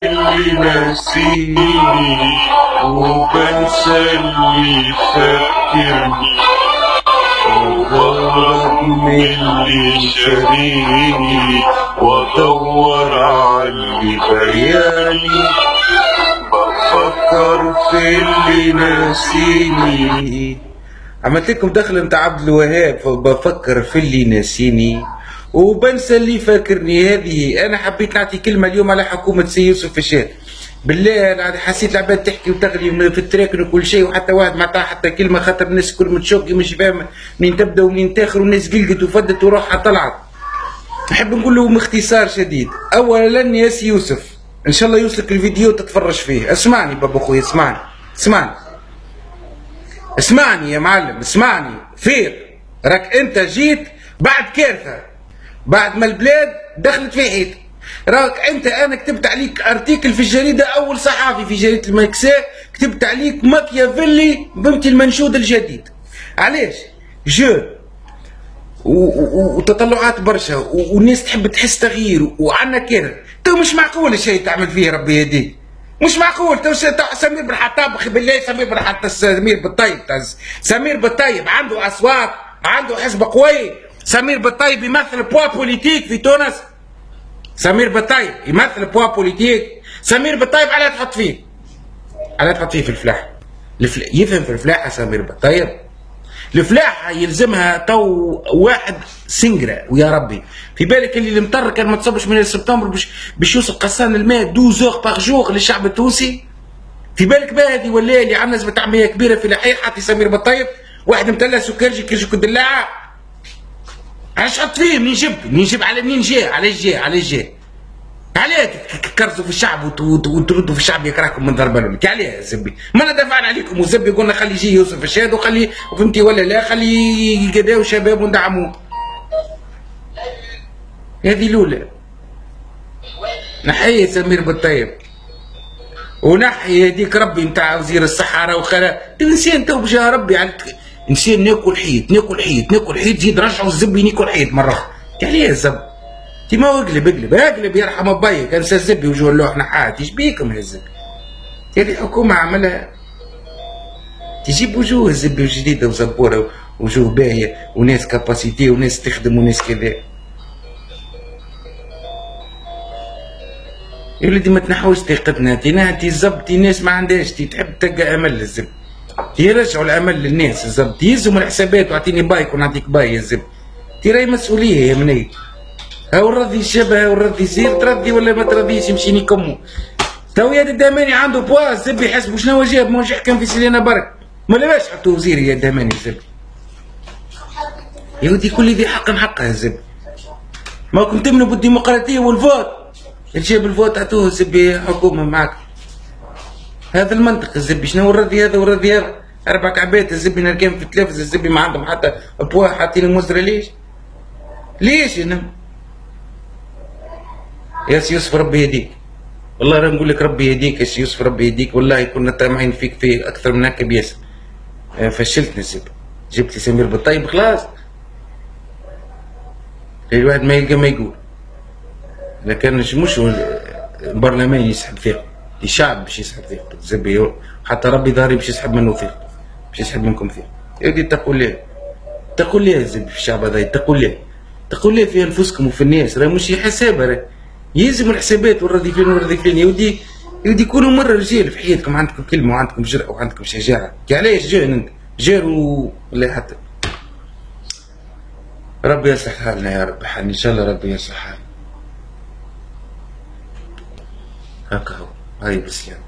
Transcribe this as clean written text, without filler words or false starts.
اللي ناسيني وبنسى اللي فكرني وبهرب من اللي شاريني وادور على اللي بياني بفكر في اللي ناسيني. عملت لكم دخل نتاع عبد الوهاب، بفكر في اللي ناسيني وبنسى اللي فاكرني. هذه انا حبيت نعطي كلمه اليوم على حكومه سي يوسف الشاذ. بالله انا حسيت العباد تحكي وتغلي في التراكن وكل شيء وحتى واحد ما عطاه حتى كلمه، خاطر الناس الكل متشوقي مش فاهم منين تبدا ومنين تاخر، والناس قلقت وفدت وروحها طلعت. نحب نقول لهم باختصار شديد، اولا يا سي يوسف ان شاء الله يوصلك الفيديو تتفرج فيه. اسمعني بابا خويا، اسمعني يا معلم، اسمعني فير. راك انت جيت بعد كارثه، بعد ما البلاد دخلت في حيط. راك انت انا كتبت عليك ارتيكل في الجريده، اول صحافي في جريده الماكساء كتبت عليك ماكيافيلي بمتي المنشود الجديد. علاش؟ جون وتطلعات برشا والناس تحب تحس تغيير وعنا كذا. تو مش معقول الشيء تعمل فيه ربي يهديك، مش معقول. تو سمير بن حطاب اخي بالله، سمير بالطيب عنده اصوات، عنده حزب قوي. سمير بالطيب يمثل بوا بوليتيك في تونس. سمير بالطيب يمثل بوا بوليتيك. سمير بالطيب على تحط فيه، على تحط فيه في الفلاحه. يفهم في الفلاحه سمير بالطيب. الفلاحه يلزمها تو واحد سنجره ويا ربي. في بالك اللي المطر كان ما تصبش من سبتمبر باش يوصل قصان الماء 12 باغ جور للشعب التونسي. في بالك بقى هذه ولا اللي عندنا نسبه عمليه كبيره في لحيح حاطي سمير بالطيب، واحد متلع سكرجي كيجي كدلاعه. علاش حط فيه؟ منين جبت على منين جاء؟ علاش جاء؟ علاه تكرزوا في الشعب وتردوا في الشعب يكرهكم من ضرب لونك؟ علاه يا زبي؟ ما انا دافعنا عليكم وزبي قلنا خلي يجي يوسف الشاذ وخلي، وفهمتي ولا لا، خلي يقداو شباب وندعموه. هذه الاولى. نحيي سمير بالطيب ونحي هذيك ربي نتاع وزير الصحه راه وخلا انسان تو بجاه ربي على انسان ناكل حيط زيد رجعوا الزبي ناكل حيط مره اخرى. علاه الزب؟ ما هو اقلب يرحم ابيك. كان الزبي وجوه اللوح نحات ايش بيكم يا الزبي؟ هذه الحكومه عملها تجيب وجوه الزبي جديده وزبوره وجوه باهيه وناس كاباسيتي وناس تخدم وناس كذا. يا ولدي ما تنحوش طاقتنا، انتي زبطي ناس ما عندهاش، تحب تلقى امل للزبي. يرجعوا الامل للناس الزبط، يهزموا الحسابات واعطيني بايك ونعطيك باي يا زبي. راهي مسؤوليه يا مني. هاو الرضي الشبه، هاو الرضي يصير ترضي ولا ما ترضيش يمشي نكمو. تو يا الدماني عنده بوا الزبي يحسبوا شنو جاب، مش يحكم في سلينا برك. ما لباش حطوا وزير يا الدماني الزبي. يا ودي كل ذي حق حقها الزبي. ما كنت تمنوا بالديمقراطيه والفوت، جاب الفوت عطوه الزبي حكومه معاك. هذا المنطق الزبي. شنو الرضي هذا والرضي هذا؟ 4 كعبات الزبي نركان في التلفز الزبي ما عندهم حتى بوا حاطين المزرعه. ليش انا؟ يا سي يوسف ربي يهديك، والله راه نقول لك ربي يهديك يا سي يوسف، ربي يهديك. والله كنا طامعين فيك في اكثر من هكا بياسر. فشلتني الزبي، جبت لي سمير بالطيب خلاص. الواحد ما يلقى ما يقول. لكن مش البرلمان يسحب ثقة، الشعب باش يسحب ثقة الزبي، حتى ربي ظهري باش يسحب منه ثقة، باش يسحب منكم ثقة. يا ودي اتقوا الله، اتقوا الله الزبي في الشعب هذا، اتقوا الله في انفسكم وفي الناس. راه مش حسابها، راه يلزموا الحسابات والرضي فين. يا ودي كونوا مرة رجال في حياتكم، عندكم كلمة وعندكم جرأة وعندكم شجاعة. علاش جان انت؟ جار ولا حتى ربي يصلح حالنا يا رب. ان شاء الله ربي يصلح حالنا. هكا هو، هاي بسلام.